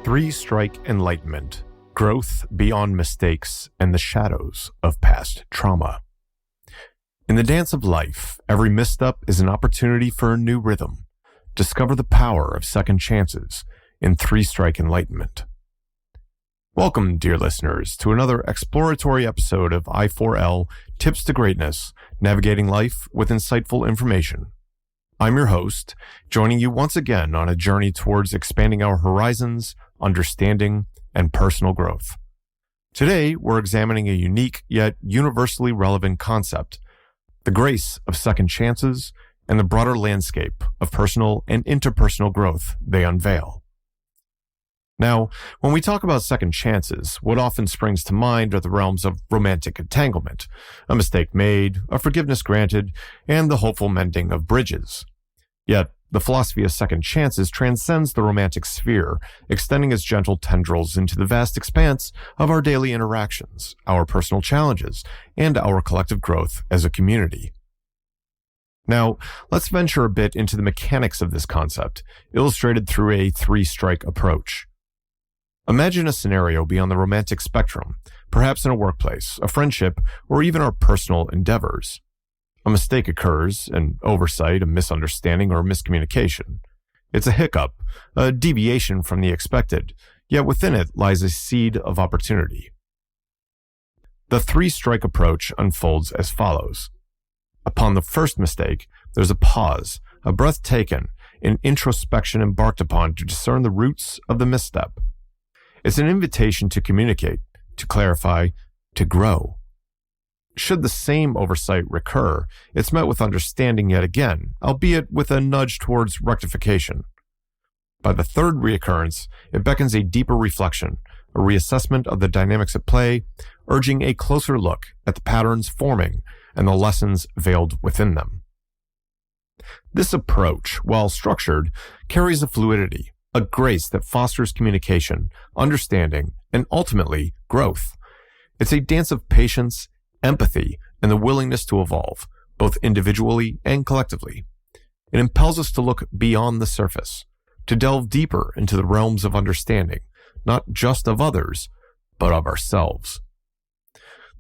Three-strike enlightenment, growth beyond mistakes and the shadows of past trauma. In the dance of life, every misstep is an opportunity for a new rhythm. Discover the power of second chances in three-strike enlightenment. Welcome, dear listeners, to another exploratory episode of I4L Tips to Greatness, Navigating Life with Insightful Information. I'm your host, joining you once again on a journey towards expanding our horizons, understanding, and personal growth. Today, we're examining a unique yet universally relevant concept, the grace of second chances and the broader landscape of personal and interpersonal growth they unveil. Now, when we talk about second chances, what often springs to mind are the realms of romantic entanglement, a mistake made, a forgiveness granted, and the hopeful mending of bridges. Yet, the philosophy of second chances transcends the romantic sphere, extending its gentle tendrils into the vast expanse of our daily interactions, our personal challenges, and our collective growth as a community. Now, let's venture a bit into the mechanics of this concept, illustrated through a three-strike approach. Imagine a scenario beyond the romantic spectrum, perhaps in a workplace, a friendship, or even our personal endeavors. A mistake occurs, an oversight, a misunderstanding, or miscommunication. It's a hiccup, a deviation from the expected, yet within it lies a seed of opportunity. The three-strike approach unfolds as follows. Upon the first mistake, there's a pause, a breath taken, an introspection embarked upon to discern the roots of the misstep. It's an invitation to communicate, to clarify, to grow. Should the same oversight recur, it's met with understanding yet again, albeit with a nudge towards rectification. By the third reoccurrence, it beckons a deeper reflection, a reassessment of the dynamics at play, urging a closer look at the patterns forming and the lessons veiled within them. This approach, while structured, carries a fluidity, a grace that fosters communication, understanding, and ultimately growth. It's a dance of patience, empathy, and the willingness to evolve, both individually and collectively. It impels us to look beyond the surface, to delve deeper into the realms of understanding, not just of others, but of ourselves.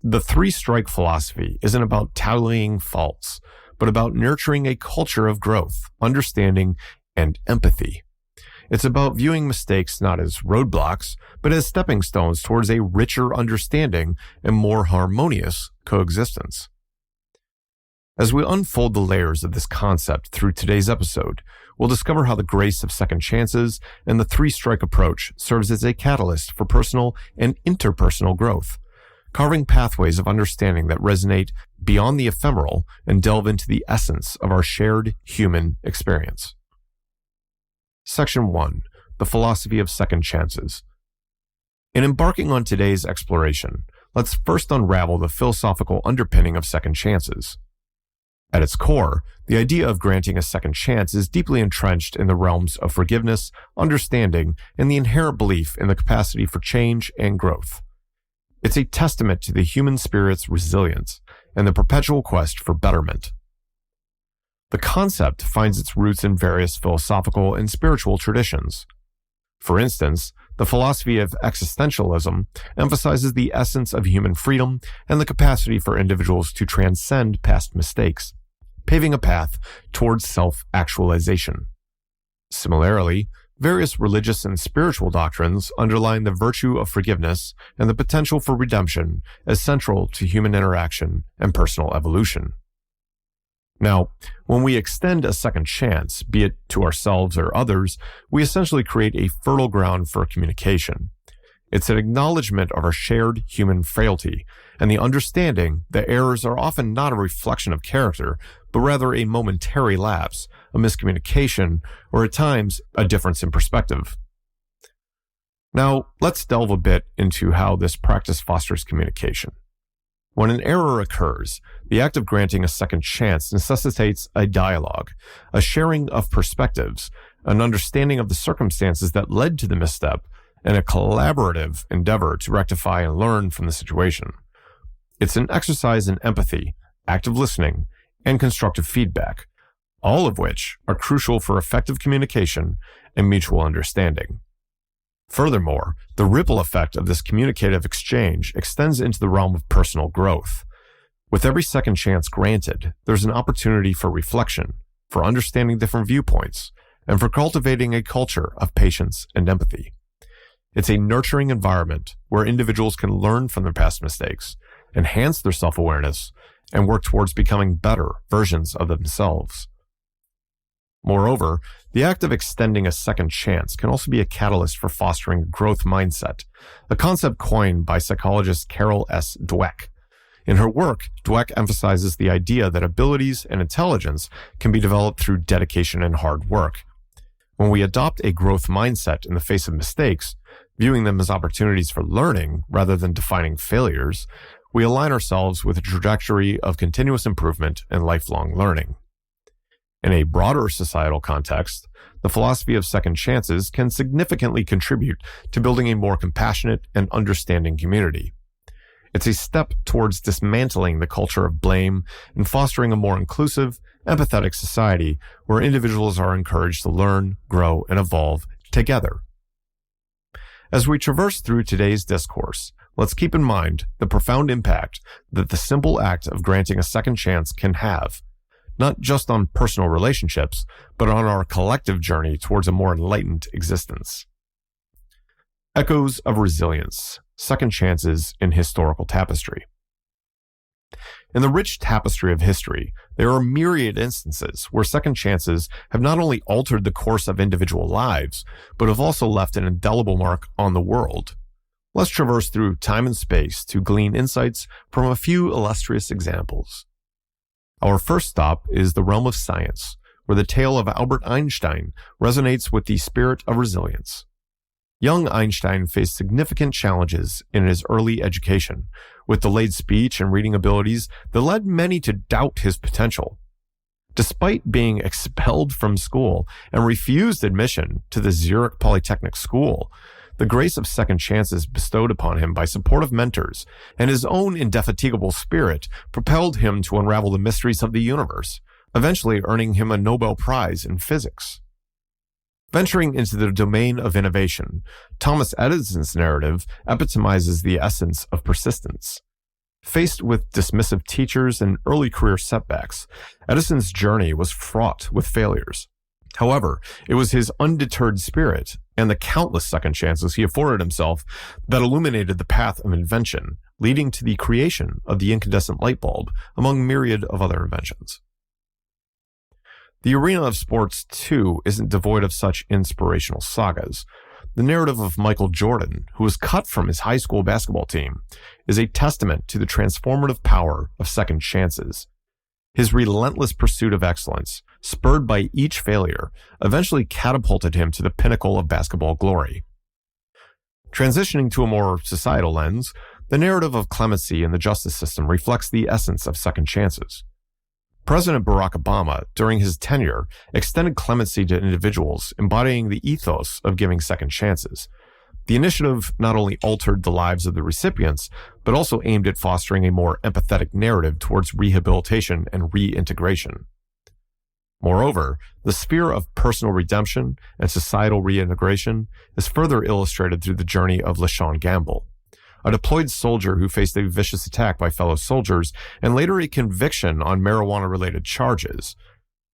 The three-strike philosophy isn't about tallying faults, but about nurturing a culture of growth, understanding, and empathy. It's about viewing mistakes not as roadblocks, but as stepping stones towards a richer understanding and more harmonious coexistence. As we unfold the layers of this concept through today's episode, we'll discover how the grace of second chances and the three-strike approach serves as a catalyst for personal and interpersonal growth, carving pathways of understanding that resonate beyond the ephemeral and delve into the essence of our shared human experience. Section 1. The Philosophy of Second Chances. In embarking on today's exploration, let's first unravel the philosophical underpinning of second chances. At its core, the idea of granting a second chance is deeply entrenched in the realms of forgiveness, understanding, and the inherent belief in the capacity for change and growth. It's a testament to the human spirit's resilience and the perpetual quest for betterment. The concept finds its roots in various philosophical and spiritual traditions. For instance, the philosophy of existentialism emphasizes the essence of human freedom and the capacity for individuals to transcend past mistakes, paving a path towards self-actualization. Similarly, various religious and spiritual doctrines underline the virtue of forgiveness and the potential for redemption as central to human interaction and personal evolution. Now, when we extend a second chance, be it to ourselves or others, we essentially create a fertile ground for communication. It's an acknowledgement of our shared human frailty and the understanding that errors are often not a reflection of character, but rather a momentary lapse, a miscommunication, or at times a difference in perspective. Now, let's delve a bit into how this practice fosters communication. When an error occurs, the act of granting a second chance necessitates a dialogue, a sharing of perspectives, an understanding of the circumstances that led to the misstep, and a collaborative endeavor to rectify and learn from the situation. It's an exercise in empathy, active listening, and constructive feedback, all of which are crucial for effective communication and mutual understanding. Furthermore, the ripple effect of this communicative exchange extends into the realm of personal growth. With every second chance granted, there's an opportunity for reflection, for understanding different viewpoints, and for cultivating a culture of patience and empathy. It's a nurturing environment where individuals can learn from their past mistakes, enhance their self-awareness, and work towards becoming better versions of themselves. Moreover, the act of extending a second chance can also be a catalyst for fostering a growth mindset, a concept coined by psychologist Carol S. Dweck. In her work, Dweck emphasizes the idea that abilities and intelligence can be developed through dedication and hard work. When we adopt a growth mindset in the face of mistakes, viewing them as opportunities for learning rather than defining failures, we align ourselves with a trajectory of continuous improvement and lifelong learning. In a broader societal context, the philosophy of second chances can significantly contribute to building a more compassionate and understanding community. It's a step towards dismantling the culture of blame and fostering a more inclusive, empathetic society where individuals are encouraged to learn, grow, and evolve together. As we traverse through today's discourse, let's keep in mind the profound impact that the simple act of granting a second chance can have, not just on personal relationships, but on our collective journey towards a more enlightened existence. Echoes of resilience, second chances in historical tapestry. In the rich tapestry of history, there are myriad instances where second chances have not only altered the course of individual lives, but have also left an indelible mark on the world. Let's traverse through time and space to glean insights from a few illustrious examples. Our first stop is the realm of science, where the tale of Albert Einstein resonates with the spirit of resilience. Young Einstein faced significant challenges in his early education, with delayed speech and reading abilities that led many to doubt his potential. Despite being expelled from school and refused admission to the Zurich Polytechnic School, the grace of second chances bestowed upon him by supportive mentors and his own indefatigable spirit propelled him to unravel the mysteries of the universe, eventually earning him a Nobel Prize in physics. Venturing into the domain of innovation, Thomas Edison's narrative epitomizes the essence of persistence. Faced with dismissive teachers and early career setbacks, Edison's journey was fraught with failures. However, it was his undeterred spirit and the countless second chances he afforded himself that illuminated the path of invention, leading to the creation of the incandescent light bulb, among myriad of other inventions. The arena of sports, too, isn't devoid of such inspirational sagas. The narrative of Michael Jordan, who was cut from his high school basketball team, is a testament to the transformative power of second chances. His relentless pursuit of excellence, spurred by each failure, eventually catapulted him to the pinnacle of basketball glory. Transitioning to a more societal lens, the narrative of clemency in the justice system reflects the essence of second chances. President Barack Obama, during his tenure, extended clemency to individuals, embodying the ethos of giving second chances. The initiative not only altered the lives of the recipients, but also aimed at fostering a more empathetic narrative towards rehabilitation and reintegration. Moreover, the sphere of personal redemption and societal reintegration is further illustrated through the journey of LaShawn Gamble, a deployed soldier who faced a vicious attack by fellow soldiers and later a conviction on marijuana-related charges.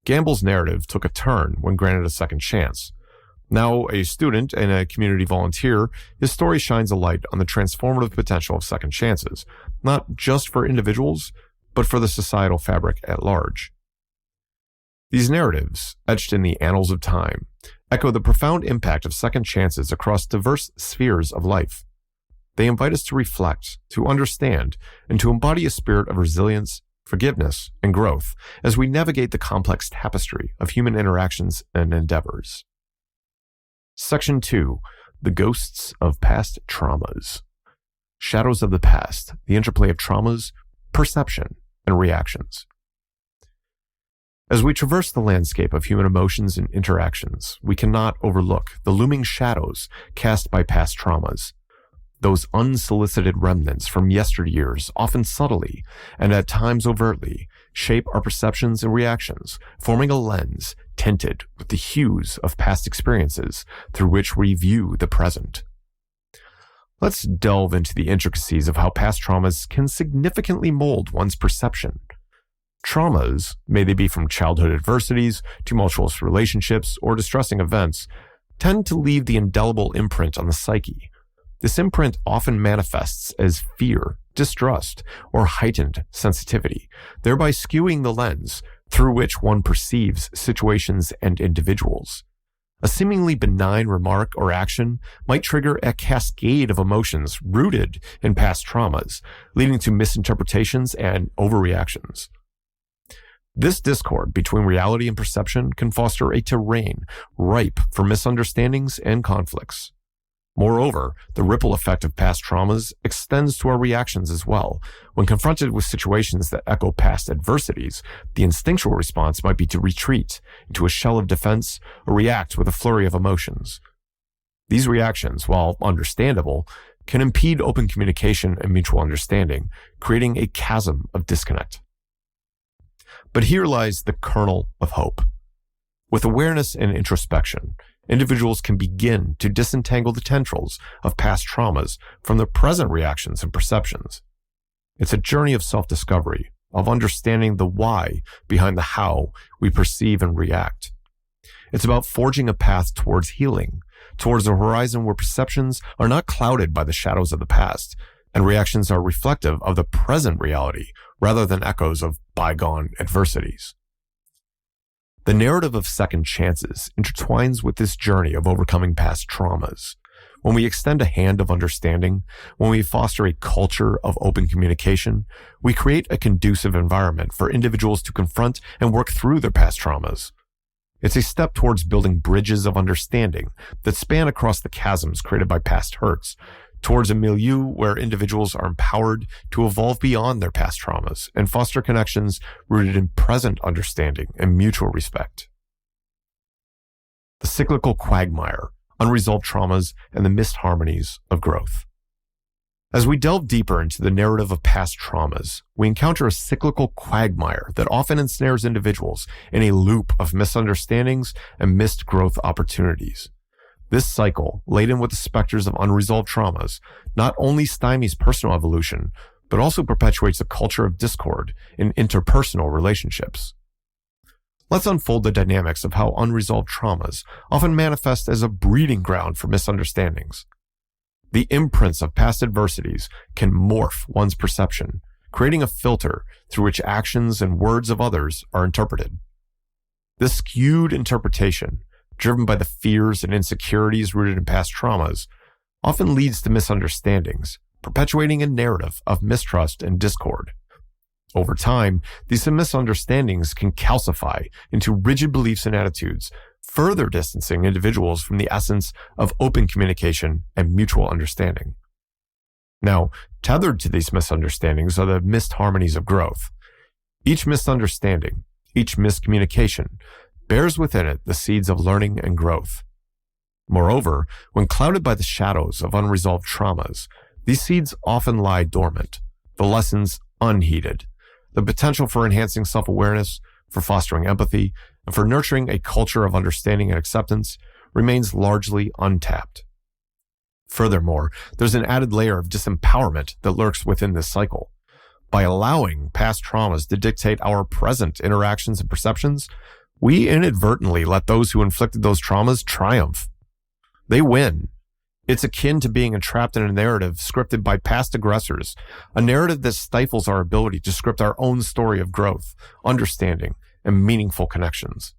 Gamble's narrative took a turn when granted a second chance. Now a student and a community volunteer, his story shines a light on the transformative potential of second chances, not just for individuals, but for the societal fabric at large. These narratives, etched in the annals of time, echo the profound impact of second chances across diverse spheres of life. They invite us to reflect, to understand, and to embody a spirit of resilience, forgiveness, and growth as we navigate the complex tapestry of human interactions and endeavors. Section 2. The Ghosts of Past Traumas. Shadows of the Past, the interplay of traumas, perception, and reactions. As we traverse the landscape of human emotions and interactions, we cannot overlook the looming shadows cast by past traumas. Those unsolicited remnants from yesteryears, often subtly and at times overtly, shape our perceptions and reactions, forming a lens tinted with the hues of past experiences through which we view the present. Let's delve into the intricacies of how past traumas can significantly mold one's perception. Traumas, may they be from childhood adversities, tumultuous relationships, or distressing events, tend to leave the indelible imprint on the psyche. This imprint often manifests as fear, distrust, or heightened sensitivity, thereby skewing the lens through which one perceives situations and individuals. A seemingly benign remark or action might trigger a cascade of emotions rooted in past traumas, leading to misinterpretations and overreactions. This discord between reality and perception can foster a terrain ripe for misunderstandings and conflicts. Moreover, the ripple effect of past traumas extends to our reactions as well. When confronted with situations that echo past adversities, the instinctual response might be to retreat into a shell of defense or react with a flurry of emotions. These reactions, while understandable, can impede open communication and mutual understanding, creating a chasm of disconnect. But here lies the kernel of hope. With awareness and introspection, individuals can begin to disentangle the tendrils of past traumas from their present reactions and perceptions. It's a journey of self-discovery, of understanding the why behind the how we perceive and react. It's about forging a path towards healing, towards a horizon where perceptions are not clouded by the shadows of the past, and reactions are reflective of the present reality rather than echoes of bygone adversities. The narrative of second chances intertwines with this journey of overcoming past traumas. When we extend a hand of understanding, when we foster a culture of open communication, we create a conducive environment for individuals to confront and work through their past traumas. It's a step towards building bridges of understanding that span across the chasms created by past hurts, towards a milieu where individuals are empowered to evolve beyond their past traumas and foster connections rooted in present understanding and mutual respect. The cyclical quagmire, unresolved traumas, and the missed harmonies of growth. As we delve deeper into the narrative of past traumas, we encounter a cyclical quagmire that often ensnares individuals in a loop of misunderstandings and missed growth opportunities. This cycle, laden with the specters of unresolved traumas, not only stymies personal evolution, but also perpetuates a culture of discord in interpersonal relationships. Let's unfold the dynamics of how unresolved traumas often manifest as a breeding ground for misunderstandings. The imprints of past adversities can morph one's perception, creating a filter through which actions and words of others are interpreted. This skewed interpretation, driven by the fears and insecurities rooted in past traumas, often leads to misunderstandings, perpetuating a narrative of mistrust and discord. Over time, these misunderstandings can calcify into rigid beliefs and attitudes, further distancing individuals from the essence of open communication and mutual understanding. Now, tethered to these misunderstandings are the missed harmonies of growth. Each misunderstanding, each miscommunication, bears within it the seeds of learning and growth. Moreover, when clouded by the shadows of unresolved traumas, these seeds often lie dormant, the lessons unheeded. The potential for enhancing self-awareness, for fostering empathy, and for nurturing a culture of understanding and acceptance remains largely untapped. Furthermore, there's an added layer of disempowerment that lurks within this cycle. By allowing past traumas to dictate our present interactions and perceptions, we inadvertently let those who inflicted those traumas triumph. They win. It's akin to being entrapped in a narrative scripted by past aggressors, a narrative that stifles our ability to script our own story of growth, understanding, and meaningful connections.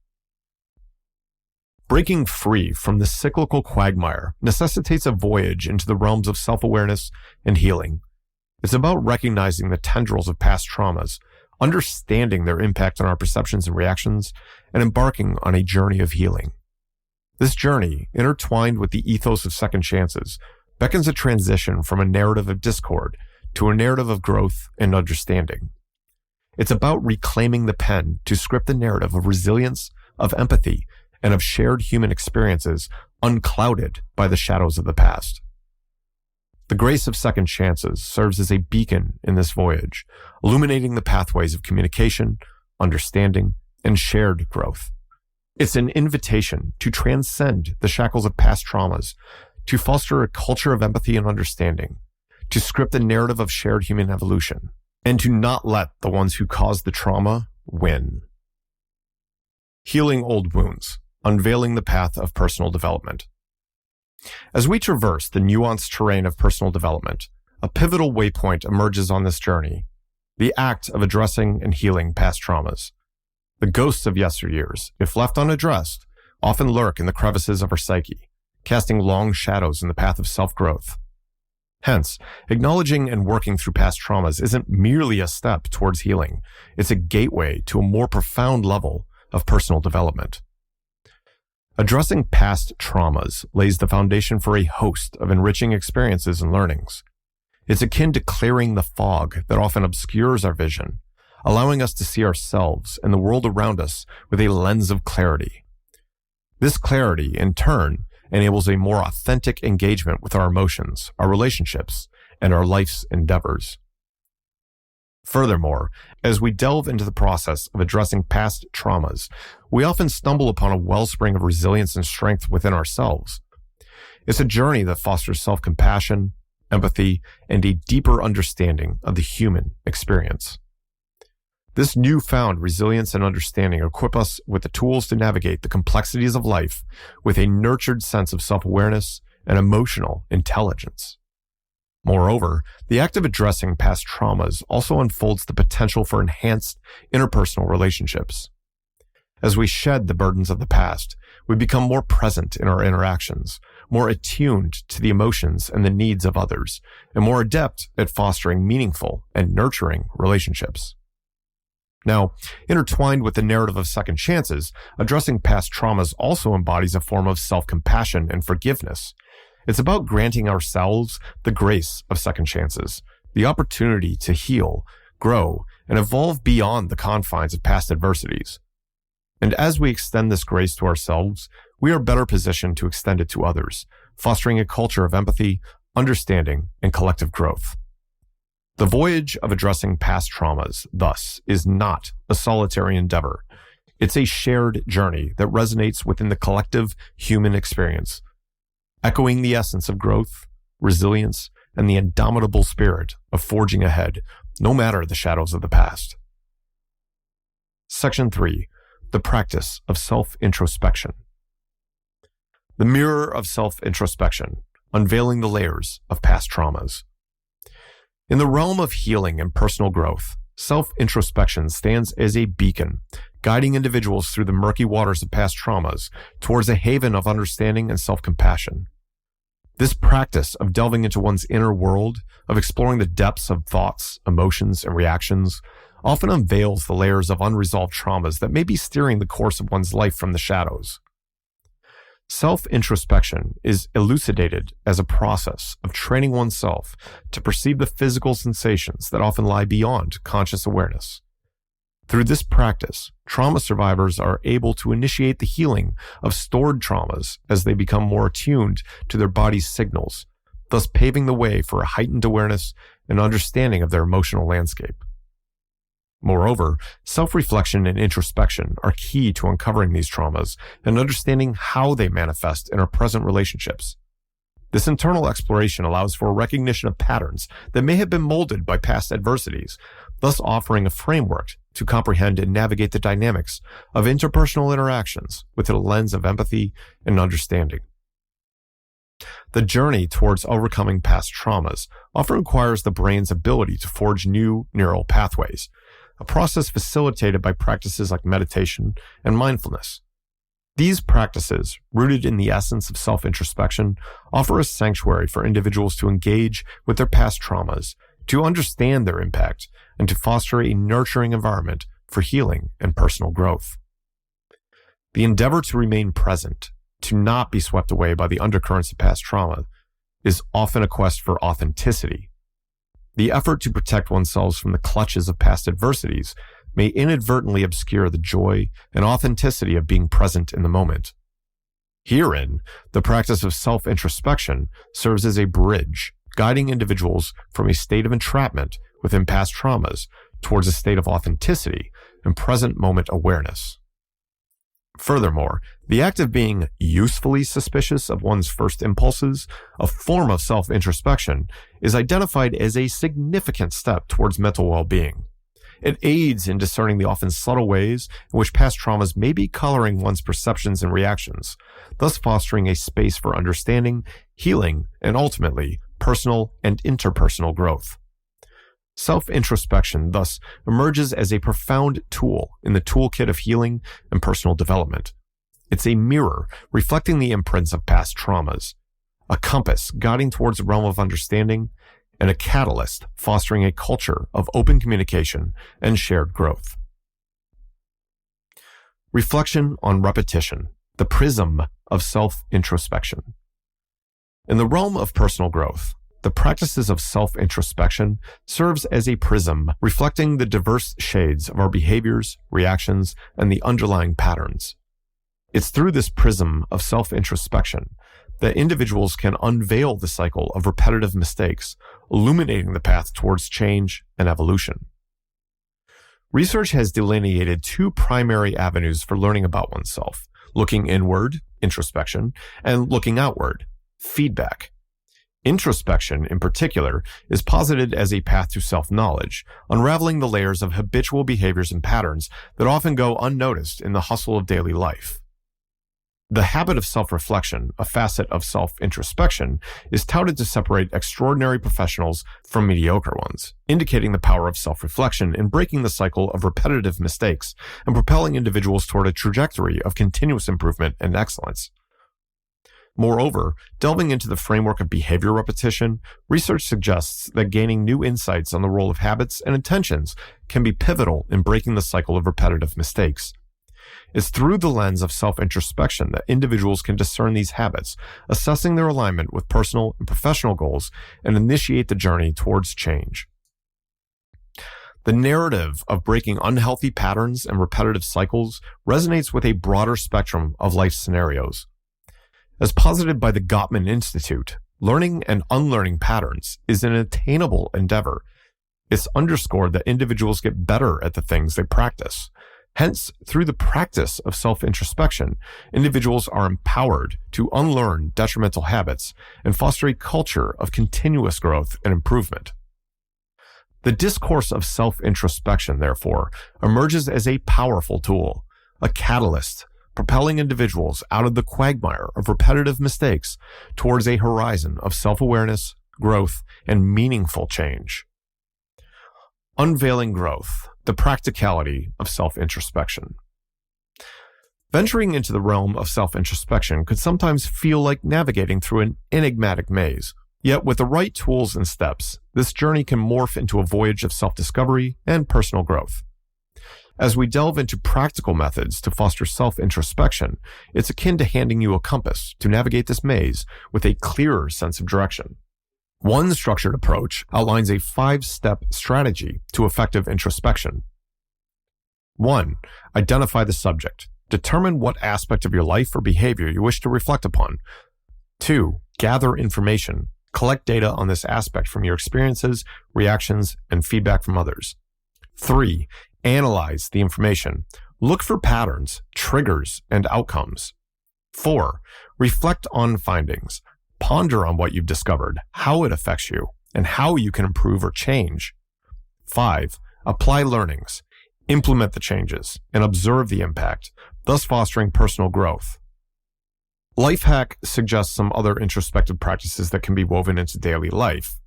Breaking free from this cyclical quagmire necessitates a voyage into the realms of self-awareness and healing. It's about recognizing the tendrils of past traumas, understanding their impact on our perceptions and reactions, and embarking on a journey of healing. This journey, intertwined with the ethos of second chances, beckons a transition from a narrative of discord to a narrative of growth and understanding. It's about reclaiming the pen to script the narrative of resilience, of empathy, and of shared human experiences unclouded by the shadows of the past. The grace of second chances serves as a beacon in this voyage, illuminating the pathways of communication, understanding, and shared growth. It's an invitation to transcend the shackles of past traumas, to foster a culture of empathy and understanding, to script the narrative of shared human evolution, and to not let the ones who caused the trauma win. Healing old wounds, unveiling the path of personal development. As we traverse the nuanced terrain of personal development, a pivotal waypoint emerges on this journey, the act of addressing and healing past traumas. The ghosts of yesteryears, if left unaddressed, often lurk in the crevices of our psyche, casting long shadows in the path of self-growth. Hence, acknowledging and working through past traumas isn't merely a step towards healing, it's a gateway to a more profound level of personal development. Addressing past traumas lays the foundation for a host of enriching experiences and learnings. It's akin to clearing the fog that often obscures our vision, allowing us to see ourselves and the world around us with a lens of clarity. This clarity, in turn, enables a more authentic engagement with our emotions, our relationships, and our life's endeavors. Furthermore, as we delve into the process of addressing past traumas, we often stumble upon a wellspring of resilience and strength within ourselves. It's a journey that fosters self-compassion, empathy, and a deeper understanding of the human experience. This newfound resilience and understanding equip us with the tools to navigate the complexities of life with a nurtured sense of self-awareness and emotional intelligence. Moreover, the act of addressing past traumas also unfolds the potential for enhanced interpersonal relationships. As we shed the burdens of the past, we become more present in our interactions, more attuned to the emotions and the needs of others, and more adept at fostering meaningful and nurturing relationships. Now, intertwined with the narrative of second chances, addressing past traumas also embodies a form of self-compassion and forgiveness. It's about granting ourselves the grace of second chances, the opportunity to heal, grow, and evolve beyond the confines of past adversities. And as we extend this grace to ourselves, we are better positioned to extend it to others, fostering a culture of empathy, understanding, and collective growth. The voyage of addressing past traumas, thus, is not a solitary endeavor. It's a shared journey that resonates within the collective human experience, echoing the essence of growth, resilience, and the indomitable spirit of forging ahead, no matter the shadows of the past. Section 3. The practice of self-introspection. The mirror of self-introspection, unveiling the layers of past traumas. In the realm of healing and personal growth, self-introspection stands as a beacon, guiding individuals through the murky waters of past traumas towards a haven of understanding and self-compassion. This practice of delving into one's inner world, of exploring the depths of thoughts, emotions, and reactions, often unveils the layers of unresolved traumas that may be steering the course of one's life from the shadows. Self-introspection is elucidated as a process of training oneself to perceive the physical sensations that often lie beyond conscious awareness. Through this practice, trauma survivors are able to initiate the healing of stored traumas as they become more attuned to their body's signals, thus paving the way for a heightened awareness and understanding of their emotional landscape. Moreover, self-reflection and introspection are key to uncovering these traumas and understanding how they manifest in our present relationships. This internal exploration allows for a recognition of patterns that may have been molded by past adversities, thus offering a framework to comprehend and navigate the dynamics of interpersonal interactions with a lens of empathy and understanding. The journey towards overcoming past traumas often requires the brain's ability to forge new neural pathways, a process facilitated by practices like meditation and mindfulness. These practices, rooted in the essence of self-introspection, offer a sanctuary for individuals to engage with their past traumas, to understand their impact, and to foster a nurturing environment for healing and personal growth. The endeavor to remain present, to not be swept away by the undercurrents of past trauma, is often a quest for authenticity. The effort to protect oneself from the clutches of past adversities may inadvertently obscure the joy and authenticity of being present in the moment. Herein, the practice of self-introspection serves as a bridge, guiding individuals from a state of entrapment within past traumas towards a state of authenticity and present moment awareness. Furthermore, the act of being usefully suspicious of one's first impulses, a form of self-introspection, is identified as a significant step towards mental well-being. It aids in discerning the often subtle ways in which past traumas may be coloring one's perceptions and reactions, thus fostering a space for understanding, healing, and ultimately, personal and interpersonal growth. Self-introspection thus emerges as a profound tool in the toolkit of healing and personal development. It's a mirror reflecting the imprints of past traumas, a compass guiding towards a realm of understanding, and a catalyst fostering a culture of open communication and shared growth. Reflection on repetition, the prism of self-introspection. In the realm of personal growth, the practices of self-introspection serves as a prism reflecting the diverse shades of our behaviors, reactions, and the underlying patterns. It's through this prism of self-introspection that individuals can unveil the cycle of repetitive mistakes, illuminating the path towards change and evolution. Research has delineated two primary avenues for learning about oneself: looking inward, introspection, and looking outward, feedback. Introspection, in particular, is posited as a path to self-knowledge, unraveling the layers of habitual behaviors and patterns that often go unnoticed in the hustle of daily life. The habit of self-reflection, a facet of self-introspection, is touted to separate extraordinary professionals from mediocre ones, indicating the power of self-reflection in breaking the cycle of repetitive mistakes and propelling individuals toward a trajectory of continuous improvement and excellence. Moreover, delving into the framework of behavior repetition, research suggests that gaining new insights on the role of habits and intentions can be pivotal in breaking the cycle of repetitive mistakes. It's through the lens of self-introspection that individuals can discern these habits, assessing their alignment with personal and professional goals, and initiate the journey towards change. The narrative of breaking unhealthy patterns and repetitive cycles resonates with a broader spectrum of life scenarios. As posited by the Gottman Institute, learning and unlearning patterns is an attainable endeavor. It's underscored that individuals get better at the things they practice. Hence, through the practice of self-introspection, individuals are empowered to unlearn detrimental habits and foster a culture of continuous growth and improvement. The discourse of self-introspection, therefore, emerges as a powerful tool, a catalyst, propelling individuals out of the quagmire of repetitive mistakes towards a horizon of self-awareness, growth, and meaningful change. Unveiling growth, the practicality of self-introspection. Venturing into the realm of self-introspection could sometimes feel like navigating through an enigmatic maze. Yet with the right tools and steps, this journey can morph into a voyage of self-discovery and personal growth. As we delve into practical methods to foster self-introspection, it's akin to handing you a compass to navigate this maze with a clearer sense of direction. One structured approach outlines a 5-step strategy to effective introspection. 1. Identify the subject. Determine what aspect of your life or behavior you wish to reflect upon. 2. Gather information. Collect data on this aspect from your experiences, reactions, and feedback from others. 3. Analyze the information. Look for patterns, triggers, and outcomes. 4. Reflect on findings. Ponder on what you've discovered, how it affects you, and how you can improve or change. 5. Apply learnings. Implement the changes and observe the impact, thus fostering personal growth. Lifehack suggests some other introspective practices that can be woven into daily life.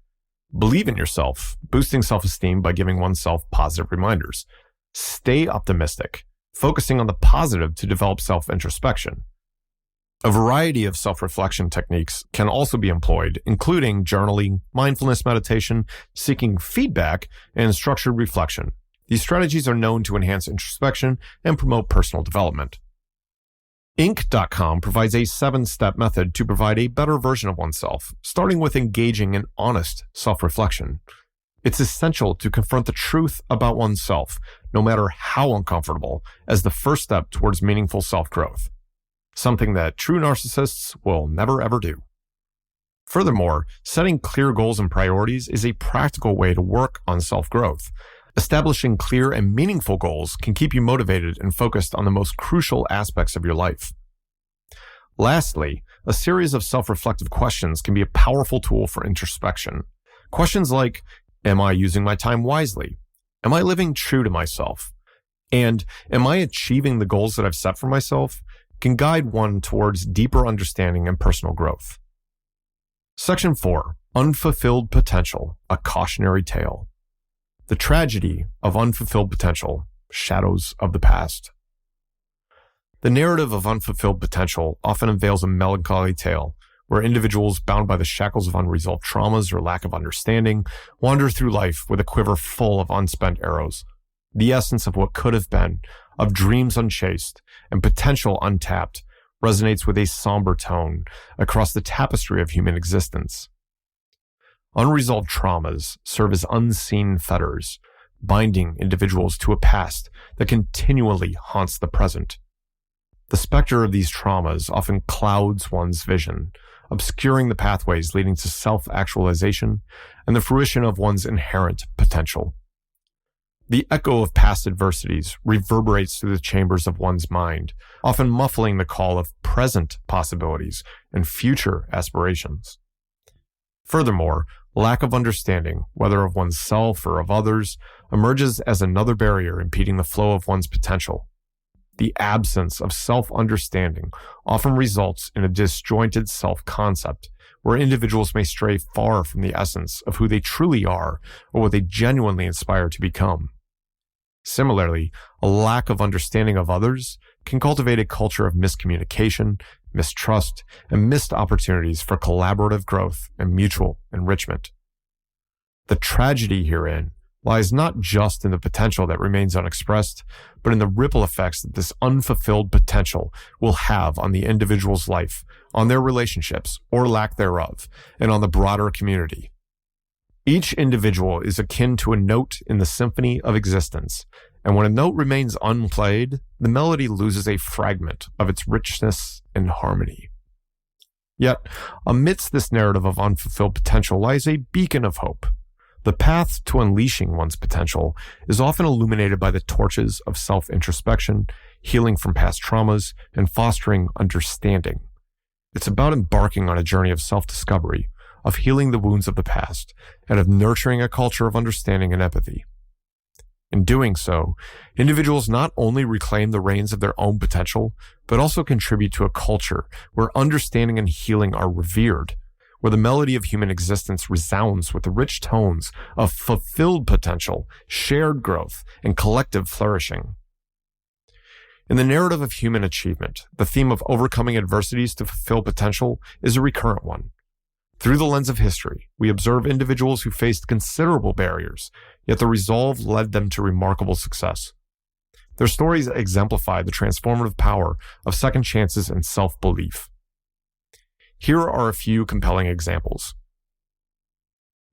Believe in yourself, boosting self-esteem by giving oneself positive reminders. Stay optimistic, focusing on the positive to develop self-introspection. A variety of self-reflection techniques can also be employed, including journaling, mindfulness meditation, seeking feedback, and structured reflection. These strategies are known to enhance introspection and promote personal development. Inc.com provides a 7-step method to provide a better version of oneself, starting with engaging in honest self-reflection. It's essential to confront the truth about oneself, no matter how uncomfortable, as the first step towards meaningful self-growth. Something that true narcissists will never ever do. Furthermore, setting clear goals and priorities is a practical way to work on self-growth. Establishing clear and meaningful goals can keep you motivated and focused on the most crucial aspects of your life. Lastly, a series of self-reflective questions can be a powerful tool for introspection. Questions like, am I using my time wisely? Am I living true to myself? And am I achieving the goals that I've set for myself? Can guide one towards deeper understanding and personal growth. Section 4. Unfulfilled Potential, a Cautionary Tale. The Tragedy of Unfulfilled Potential, Shadows of the Past. The narrative of unfulfilled potential often unveils a melancholy tale where individuals bound by the shackles of unresolved traumas or lack of understanding wander through life with a quiver full of unspent arrows, the essence of what could have been, of dreams unchased and potential untapped, resonates with a somber tone across the tapestry of human existence. Unresolved traumas serve as unseen fetters, binding individuals to a past that continually haunts the present. The specter of these traumas often clouds one's vision, obscuring the pathways leading to self-actualization and the fruition of one's inherent potential. The echo of past adversities reverberates through the chambers of one's mind, often muffling the call of present possibilities and future aspirations. Furthermore, lack of understanding, whether of oneself or of others, emerges as another barrier impeding the flow of one's potential. The absence of self-understanding often results in a disjointed self-concept, where individuals may stray far from the essence of who they truly are or what they genuinely aspire to become. Similarly, a lack of understanding of others can cultivate a culture of miscommunication, mistrust, and missed opportunities for collaborative growth and mutual enrichment. The tragedy herein lies not just in the potential that remains unexpressed, but in the ripple effects that this unfulfilled potential will have on the individual's life, on their relationships, or lack thereof, and on the broader community. Each individual is akin to a note in the symphony of existence, and when a note remains unplayed, the melody loses a fragment of its richness and harmony. Yet, amidst this narrative of unfulfilled potential lies a beacon of hope. The path to unleashing one's potential is often illuminated by the torches of self-introspection, healing from past traumas, and fostering understanding. It's about embarking on a journey of self-discovery, of healing the wounds of the past, and of nurturing a culture of understanding and empathy. In doing so, individuals not only reclaim the reins of their own potential, but also contribute to a culture where understanding and healing are revered, where the melody of human existence resounds with the rich tones of fulfilled potential, shared growth, and collective flourishing. In the narrative of human achievement, the theme of overcoming adversities to fulfill potential is a recurrent one. Through the lens of history, we observe individuals who faced considerable barriers, yet the resolve led them to remarkable success. Their stories exemplify the transformative power of second chances and self-belief. Here are a few compelling examples.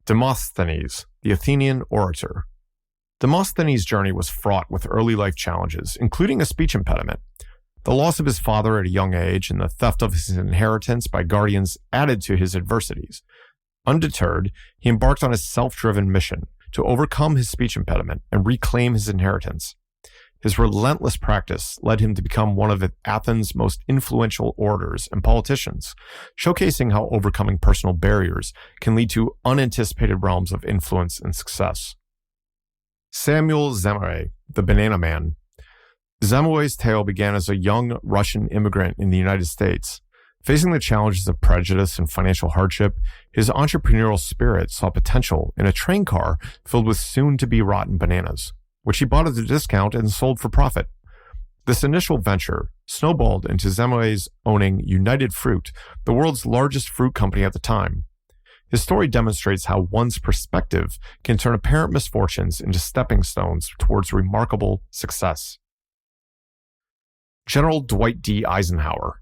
Demosthenes, the Athenian orator. Demosthenes' journey was fraught with early life challenges, including a speech impediment. The loss of his father at a young age and the theft of his inheritance by guardians added to his adversities. Undeterred, he embarked on a self-driven mission to overcome his speech impediment and reclaim his inheritance. His relentless practice led him to become one of Athens' most influential orators and politicians, showcasing how overcoming personal barriers can lead to unanticipated realms of influence and success. Samuel Zemure, the Banana Man. Zemure's tale began as a young Russian immigrant in the United States. Facing the challenges of prejudice and financial hardship, his entrepreneurial spirit saw potential in a train car filled with soon-to-be rotten bananas, which he bought at a discount and sold for profit. This initial venture snowballed into Zemure's owning United Fruit, the world's largest fruit company at the time. His story demonstrates how one's perspective can turn apparent misfortunes into stepping stones towards remarkable success. General Dwight D. Eisenhower.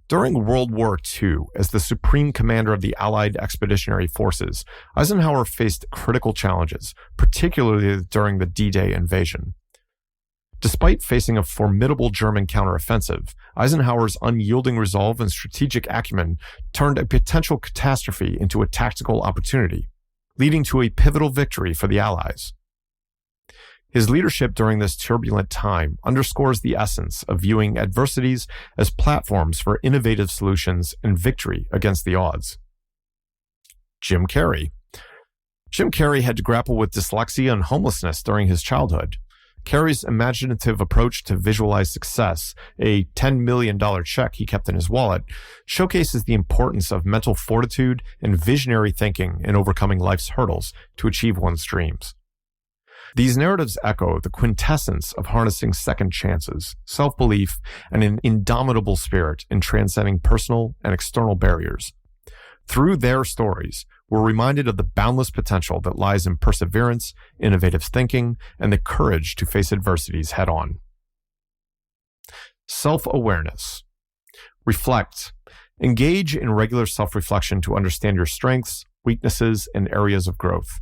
During World War II, as the supreme commander of the Allied Expeditionary Forces, Eisenhower faced critical challenges, particularly during the D-Day invasion. Despite facing a formidable German counteroffensive, Eisenhower's unyielding resolve and strategic acumen turned a potential catastrophe into a tactical opportunity, leading to a pivotal victory for the Allies. His leadership during this turbulent time underscores the essence of viewing adversities as platforms for innovative solutions and victory against the odds. Jim Carrey. Jim Carrey had to grapple with dyslexia and homelessness during his childhood. Carrey's imaginative approach to visualize success, a $10 million check he kept in his wallet, showcases the importance of mental fortitude and visionary thinking in overcoming life's hurdles to achieve one's dreams. These narratives echo the quintessence of harnessing second chances, self-belief, and an indomitable spirit in transcending personal and external barriers. Through their stories, we're reminded of the boundless potential that lies in perseverance, innovative thinking, and the courage to face adversities head-on. Self-awareness. Reflect. Engage in regular self-reflection to understand your strengths, weaknesses, and areas of growth.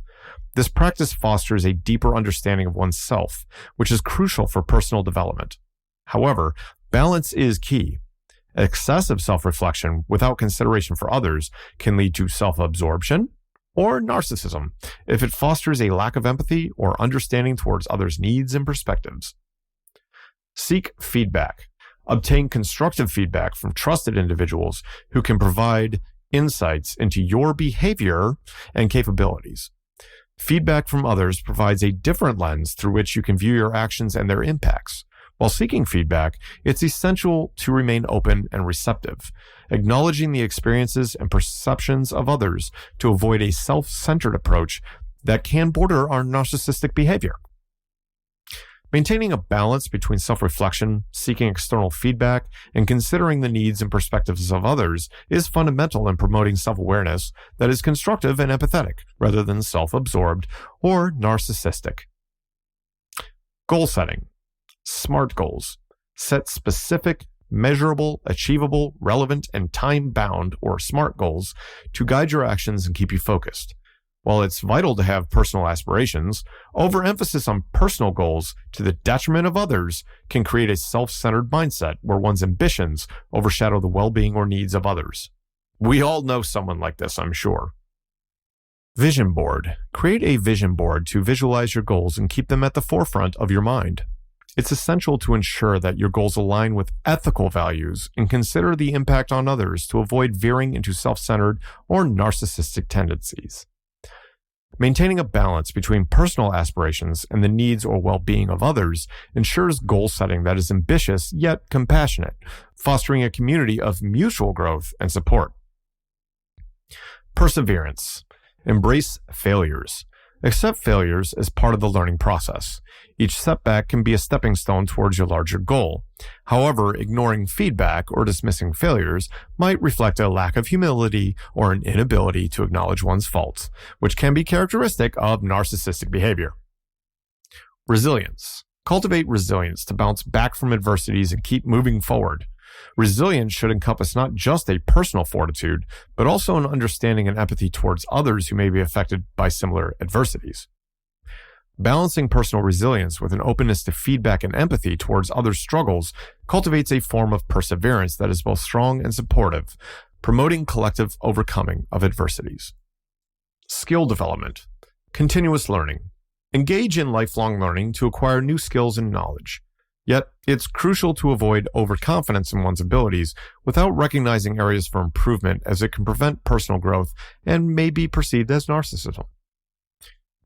This practice fosters a deeper understanding of oneself, which is crucial for personal development. However, balance is key. Excessive self-reflection without consideration for others can lead to self-absorption or narcissism if it fosters a lack of empathy or understanding towards others' needs and perspectives. Seek feedback. Obtain constructive feedback from trusted individuals who can provide insights into your behavior and capabilities. Feedback from others provides a different lens through which you can view your actions and their impacts. While seeking feedback, it's essential to remain open and receptive, acknowledging the experiences and perceptions of others to avoid a self-centered approach that can border on narcissistic behavior. Maintaining a balance between self-reflection, seeking external feedback, and considering the needs and perspectives of others is fundamental in promoting self-awareness that is constructive and empathetic, rather than self-absorbed or narcissistic. Goal setting. SMART goals. Set specific, measurable, achievable, relevant, and time-bound, or SMART goals to guide your actions and keep you focused. While it's vital to have personal aspirations, overemphasis on personal goals to the detriment of others can create a self-centered mindset where one's ambitions overshadow the well-being or needs of others. We all know someone like this, I'm sure. Vision board. Create a vision board to visualize your goals and keep them at the forefront of your mind. It's essential to ensure that your goals align with ethical values and consider the impact on others to avoid veering into self-centered or narcissistic tendencies. Maintaining a balance between personal aspirations and the needs or well-being of others ensures goal setting that is ambitious yet compassionate, fostering a community of mutual growth and support. Perseverance. Embrace failures. Accept failures as part of the learning process. Each setback can be a stepping stone towards your larger goal. However, ignoring feedback or dismissing failures might reflect a lack of humility or an inability to acknowledge one's faults, which can be characteristic of narcissistic behavior. Resilience. Cultivate resilience to bounce back from adversities and keep moving forward. Resilience should encompass not just a personal fortitude, but also an understanding and empathy towards others who may be affected by similar adversities. Balancing personal resilience with an openness to feedback and empathy towards others' struggles cultivates a form of perseverance that is both strong and supportive, promoting collective overcoming of adversities. Skill development. Continuous learning. Engage in lifelong learning to acquire new skills and knowledge. Yet, it's crucial to avoid overconfidence in one's abilities without recognizing areas for improvement, as it can prevent personal growth and may be perceived as narcissism.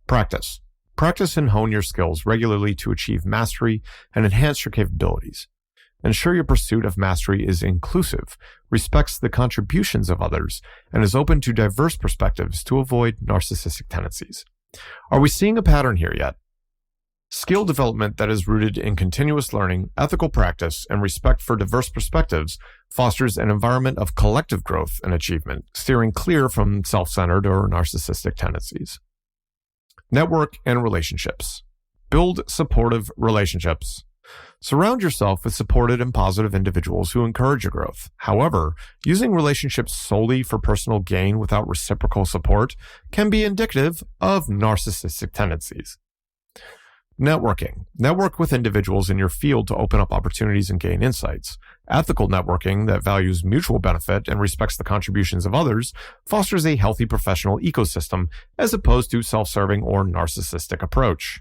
Practice. Practice and hone your skills regularly to achieve mastery and enhance your capabilities. Ensure your pursuit of mastery is inclusive, respects the contributions of others, and is open to diverse perspectives to avoid narcissistic tendencies. Are we seeing a pattern here yet? Skill development that is rooted in continuous learning, ethical practice, and respect for diverse perspectives fosters an environment of collective growth and achievement, steering clear from self-centered or narcissistic tendencies. Network and relationships. Build supportive relationships. Surround yourself with supported and positive individuals who encourage your growth. However, using relationships solely for personal gain without reciprocal support can be indicative of narcissistic tendencies. Networking. Network with individuals in your field to open up opportunities and gain insights. Ethical networking that values mutual benefit and respects the contributions of others fosters a healthy professional ecosystem as opposed to self-serving or narcissistic approach.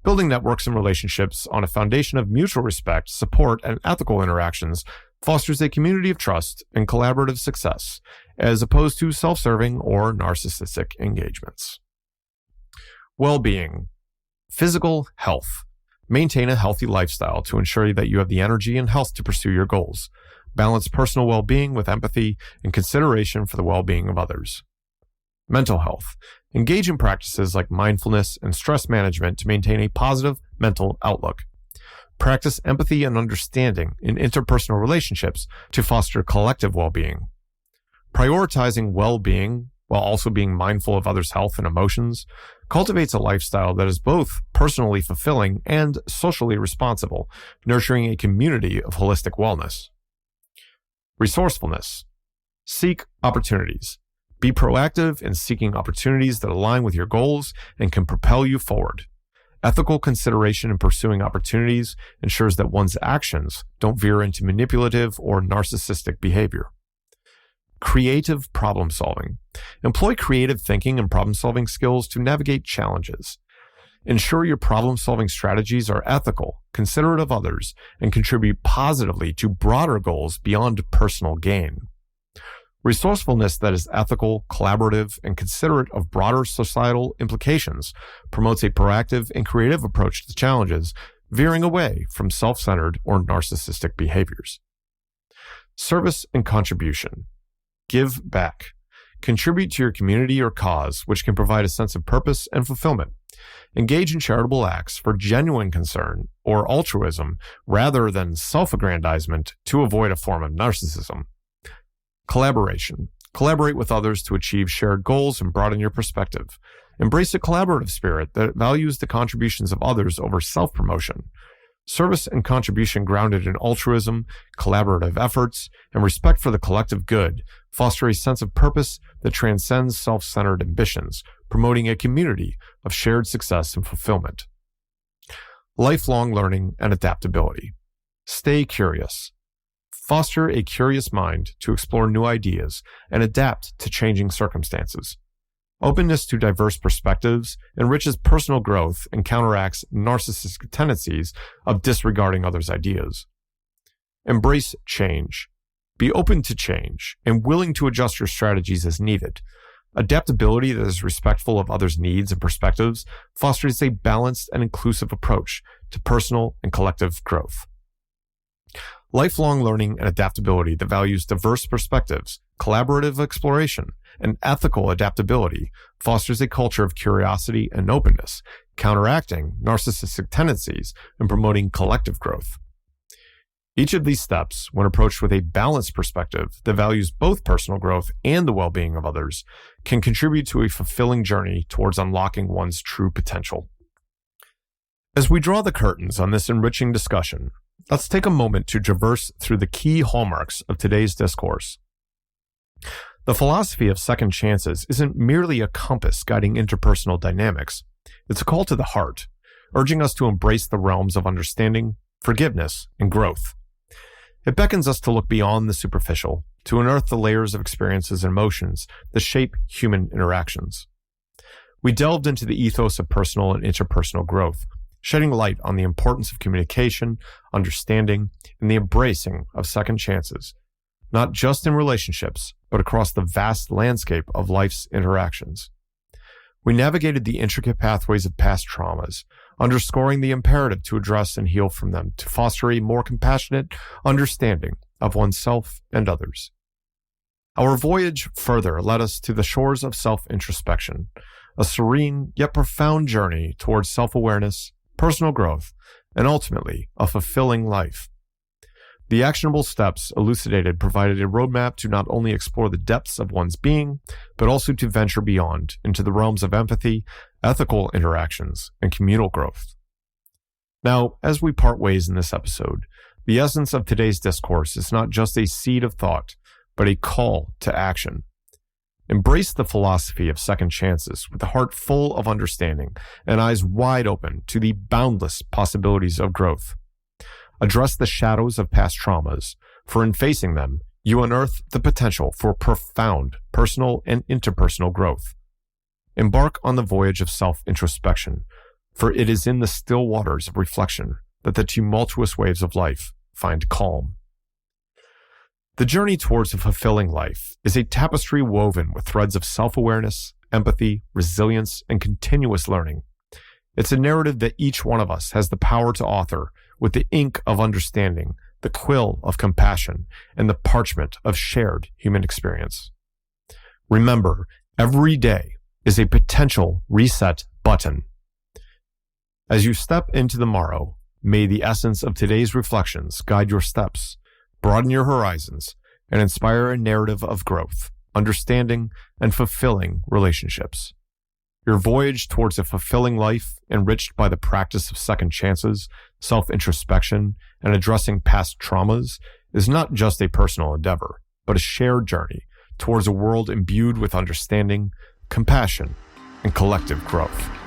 Building networks and relationships on a foundation of mutual respect, support, and ethical interactions fosters a community of trust and collaborative success, as opposed to self-serving or narcissistic engagements. Well-being. Physical health. Maintain a healthy lifestyle to ensure that you have the energy and health to pursue your goals. Balance personal well-being with empathy and consideration for the well-being of others. Mental health. Engage in practices like mindfulness and stress management to maintain a positive mental outlook. Practice empathy and understanding in interpersonal relationships to foster collective well-being. Prioritizing well-being while also being mindful of others' health and emotions cultivates a lifestyle that is both personally fulfilling and socially responsible, nurturing a community of holistic wellness. Resourcefulness. Seek opportunities. Be proactive in seeking opportunities that align with your goals and can propel you forward. Ethical consideration in pursuing opportunities ensures that one's actions don't veer into manipulative or narcissistic behavior. Creative problem solving. Employ creative thinking and problem solving skills to navigate challenges. Ensure your problem solving strategies are ethical, considerate of others, and contribute positively to broader goals beyond personal gain. Resourcefulness that is ethical, collaborative, and considerate of broader societal implications promotes a proactive and creative approach to challenges, veering away from self-centered or narcissistic behaviors. Service and contribution. Give back. Contribute to your community or cause, which can provide a sense of purpose and fulfillment. Engage in charitable acts for genuine concern or altruism rather than self-aggrandizement to avoid a form of narcissism. Collaboration. Collaborate with others to achieve shared goals and broaden your perspective. Embrace a collaborative spirit that values the contributions of others over self-promotion. Service and contribution grounded in altruism, collaborative efforts, and respect for the collective good foster a sense of purpose that transcends self-centered ambitions, promoting a community of shared success and fulfillment. Lifelong learning and adaptability. Stay curious. Foster a curious mind to explore new ideas and adapt to changing circumstances. Openness to diverse perspectives enriches personal growth and counteracts narcissistic tendencies of disregarding others' ideas. Embrace change. Be open to change and willing to adjust your strategies as needed. Adaptability that is respectful of others' needs and perspectives fosters a balanced and inclusive approach to personal and collective growth. Lifelong learning and adaptability that values diverse perspectives, collaborative exploration, and ethical adaptability fosters a culture of curiosity and openness, counteracting narcissistic tendencies and promoting collective growth. Each of these steps, when approached with a balanced perspective that values both personal growth and the well-being of others, can contribute to a fulfilling journey towards unlocking one's true potential. As we draw the curtains on this enriching discussion, let's take a moment to traverse through the key hallmarks of today's discourse. The philosophy of second chances isn't merely a compass guiding interpersonal dynamics. It's a call to the heart, urging us to embrace the realms of understanding, forgiveness, and growth. It beckons us to look beyond the superficial, to unearth the layers of experiences and emotions that shape human interactions. We delved into the ethos of personal and interpersonal growth, shedding light on the importance of communication, understanding, and the embracing of second chances, not just in relationships, but across the vast landscape of life's interactions. We navigated the intricate pathways of past traumas, underscoring the imperative to address and heal from them to foster a more compassionate understanding of oneself and others. Our voyage further led us to the shores of self-introspection, a serene yet profound journey towards self-awareness, personal growth, and ultimately a fulfilling life. The actionable steps elucidated provided a roadmap to not only explore the depths of one's being, but also to venture beyond into the realms of empathy, ethical interactions, and communal growth. Now, as we part ways in this episode, the essence of today's discourse is not just a seed of thought, but a call to action. Embrace the philosophy of second chances with a heart full of understanding and eyes wide open to the boundless possibilities of growth. Address the shadows of past traumas, for in facing them, you unearth the potential for profound personal and interpersonal growth. Embark on the voyage of self-introspection, for it is in the still waters of reflection that the tumultuous waves of life find calm. The journey towards a fulfilling life is a tapestry woven with threads of self-awareness, empathy, resilience, and continuous learning. It's a narrative that each one of us has the power to author with the ink of understanding, the quill of compassion, and the parchment of shared human experience. Remember, every day is a potential reset button. As you step into the morrow, may the essence of today's reflections guide your steps, broaden your horizons, and inspire a narrative of growth, understanding, and fulfilling relationships. Your voyage towards a fulfilling life, enriched by the practice of second chances, self-introspection, and addressing past traumas, is not just a personal endeavor, but a shared journey towards a world imbued with understanding, compassion, and collective growth.